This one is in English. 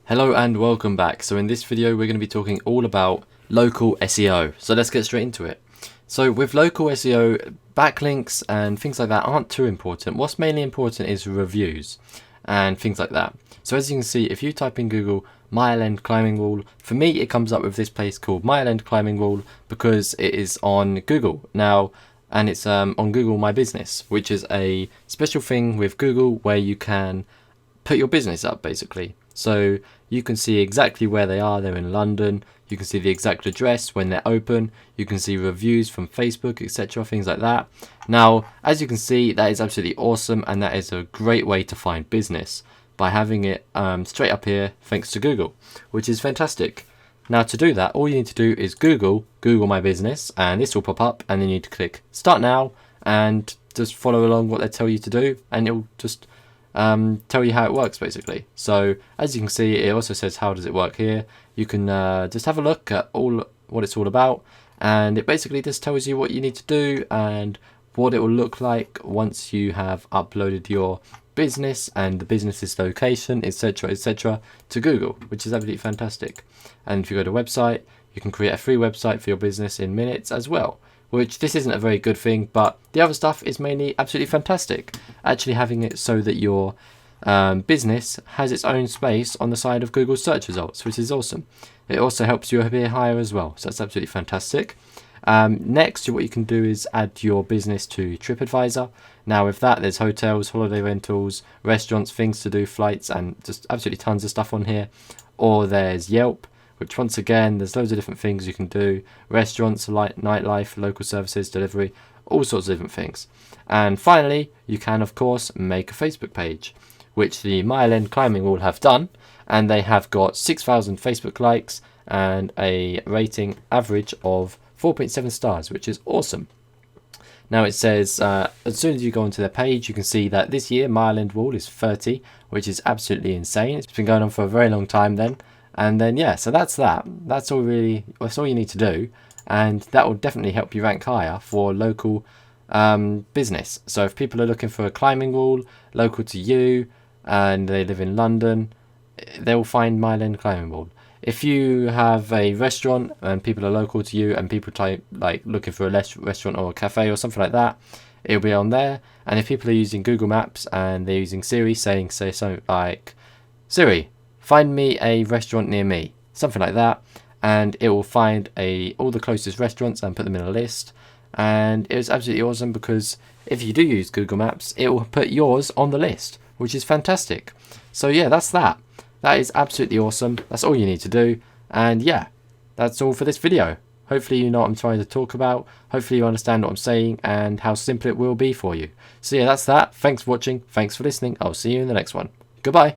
Hello and welcome back. So in this video we're going to be talking all about local SEO. So let's get straight into it. So with local SEO, backlinks and things like that aren't too important. What's mainly important is reviews and things like that. So as you can see, if you type in Google Mile End Climbing Wall, for me it comes up with this place called Mile End Climbing Wall because it is on Google now, and it's on Google My Business, which is a special thing with Google where you can put your business up basically. So you can see exactly where they are. They're in London. You can see the exact address when they're open. You can see reviews from Facebook, etc., things like that. Now, as you can see, that is absolutely awesome, and that is a great way to find business by having it straight up here thanks to Google, which is fantastic. Now, to do that, all you need to do is Google My Business, and this will pop up, and then you need to click Start Now and just follow along what they tell you to do, and it'll just tell you how it works basically. So as you can see, it also says how does it work here. You can just have a look at what it's all about, and it basically just tells you what you need to do and what it will look like once you have uploaded your business and the business's location, etc., to Google, which is absolutely fantastic. And if you go to a website, you can create a free website for your business in minutes as well, which this isn't a very good thing, but the other stuff is mainly absolutely fantastic. Actually having it so that your business has its own space on the side of Google search results, which is awesome. It also helps you appear higher as well, so that's absolutely fantastic. Next, what you can do is add your business to TripAdvisor. Now with that, there's hotels, holiday rentals, restaurants, things to do, flights, and just absolutely tons of stuff on here. Or there's Yelp, which once again, there's loads of different things you can do. Restaurants, nightlife, local services, delivery, all sorts of different things. And finally, you can of course make a Facebook page, which the Mile End Climbing Wall have done, and they have got 6,000 Facebook likes and a rating average of 4.7 stars, which is awesome. Now it says, as soon as you go onto their page, you can see that this year Mile End Wall is 30, which is absolutely insane. It's been going on for a very long time then. And then yeah, so that's that. That's all you need to do, and that will definitely help you rank higher for local business. So if people are looking for a climbing wall local to you and they live in London, they will find Mile End Climbing Wall. If you have a restaurant and people are local to you and people type like looking for a restaurant or a cafe or something like that, it'll be on there. And if people are using Google Maps and they're using Siri, say something like, Siri, find me a restaurant near me, something like that, and it will find all the closest restaurants and put them in a list. And it's absolutely awesome because if you do use Google Maps, it will put yours on the list, which is fantastic. So yeah, that's that. That is absolutely awesome. That's all you need to do. And yeah, that's all for this video. Hopefully you know what I'm trying to talk about. Hopefully you understand what I'm saying and how simple it will be for you. So yeah, that's that. Thanks for watching. Thanks for listening. I'll see you in the next one. Goodbye.